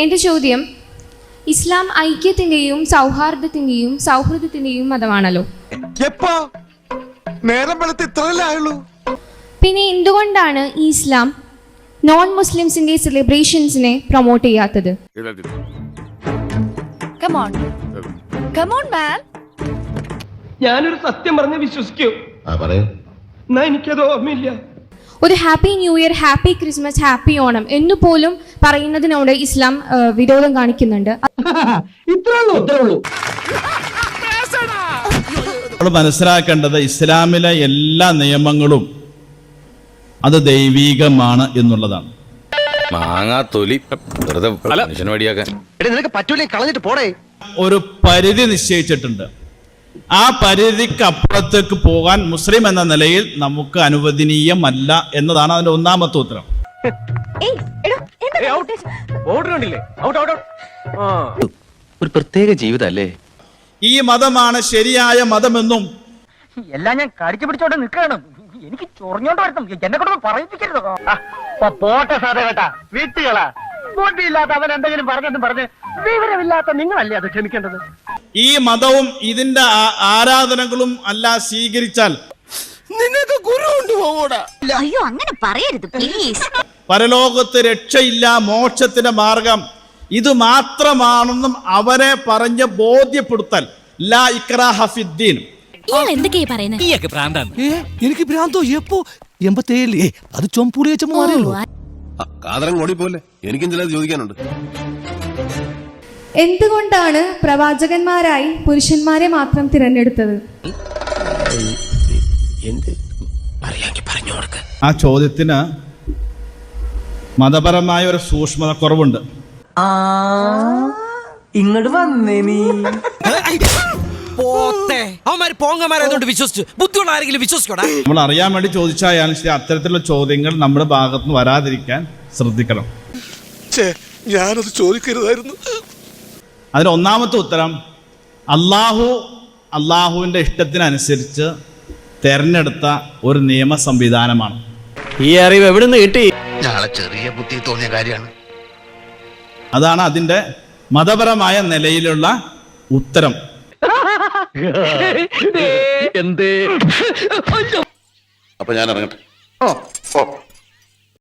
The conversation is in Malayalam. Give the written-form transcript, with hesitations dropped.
എൻ്റെ ചോദ്യം, ഇസ്ലാം ഐക്യത്തിൻ്റെയും സൗഹാർദ്ദത്തിൻ്റെയും സൗഹൃദത്തിൻ്റെയും മതമാണല്ലോ. പിന്നെ എന്തുകൊണ്ടാണ് ഈ ഇസ്ലാം നോൺ മുസ്ലിംസിന്റെ സെലിബ്രേഷൻസിനെ പ്രൊമോട്ട് ചെയ്യാത്തത്? ഞാനൊരു സത്യം പറഞ്ഞ് വിശ്വസിക്കൂ. എനിക്കത് ഓർമ്മയില്ല. ഒരു happy new year, happy Christmas, happy Onam എന്ന് പോലും പറയുന്നതിനോട് ഇസ്ലാം വിരോധം കാണിക്കുന്നുണ്ട്. നമ്മൾ മനസ്സിലാക്കേണ്ടത് ഇസ്ലാമിലെ എല്ലാ നിയമങ്ങളും അത് ദൈവീകമാണ് എന്നുള്ളതാണ്. ഒരു പരിധി നിശ്ചയിച്ചിട്ടുണ്ട്. ആ പരിധിക്ക് അപ്പുറത്തേക്ക് പോകാൻ മുസ്ലിം എന്ന നിലയിൽ നമുക്ക് അനുവദനീയമല്ല എന്നതാണ് അതിന്റെ ഒന്നാമത്തെ ഉത്തരം. ഒരു പ്രത്യേക ജീവിതല്ലേ ഈ മതമാണ് ശരിയായ മതമെന്നും എല്ലാം ഞാൻ കടിച്ചു പിടിച്ചോണ്ട് നിൽക്കണം. എനിക്ക് ചൊറിഞ്ഞോണ്ട് വരണം, എന്നെ കൊണ്ട് പറയിപ്പിക്കരുത്. പോട്ടെ സാറേ കേട്ടാ, വീട്ടുകളാ ബോട്ടിയില്ലാത്ത അവൻ എന്തെങ്കിലും പറഞ്ഞ് വിവരമില്ലാത്ത നിങ്ങളല്ലേ അത് ക്ഷമിക്കേണ്ടത്. ഈ മതവും ഇതിന്റെ ആരാധനകളും അല്ല സ്വീകരിച്ചാൽ നിനക്ക് ഗുരു കൊണ്ടുപോകൂടാ. അയ്യോ അങ്ങനെ പറയരുത് പ്ലീസ്. പരലോകത്ത് രക്ഷയില്ല, മോക്ഷത്തിന്റെ മാർഗം ഇത് മാത്രമാണെന്നും അവരെ പറഞ്ഞ് ബോധ്യപ്പെടുത്തൽ. ലാ ഇക്റാഹ ഫിദ്ദീൻ. എനിക്ക് ഭ്രാന്തോ എപ്പോ 87 അത് ചൊമ്പൂടി വെച്ച മാറിയല്ലോ. എനിക്കും ചിലത് ചോദിക്കാനുണ്ട്. എന്തുകൊണ്ടാണ് പ്രവാചകന്മാരായി പുരുഷന്മാരെ മാത്രം തിരഞ്ഞെടുത്തത്? ആ ചോദ്യത്തിന് മതപരമായ ഒരു സൂക്ഷ്മത കുറവുണ്ട്. ഇങ്ങോട്ട് വന്നേ നീ. നമ്മൾ അറിയാൻ വേണ്ടി ചോദിച്ചായാലും ശരി, അത്തരത്തിലുള്ള ചോദ്യങ്ങൾ നമ്മുടെ ഭാഗത്തുനിന്ന് വരാതിരിക്കാൻ ശ്രദ്ധിക്കണം. ഞാനത് ചോദിക്കരുതായിരുന്നു. അതിന് ഒന്നാമത്തെ ഉത്തരം അള്ളാഹുവിൻ്റെ ഇഷ്ടത്തിനനുസരിച്ച് തെരഞ്ഞെടുത്ത ഒരു നിയമ സംവിധാനമാണ്. ഈ അറിവ് എവിടെ നിന്ന് കിട്ടി? ചെറിയ ബുദ്ധി തോന്നിയ കാര്യമാണ്. അതാണ് അതിൻ്റെ മതപരമായ നിലയിലുള്ള ഉത്തരം. എന്തേ അപ്പൊ ഞാൻ ഇറങ്ങട്ടെ.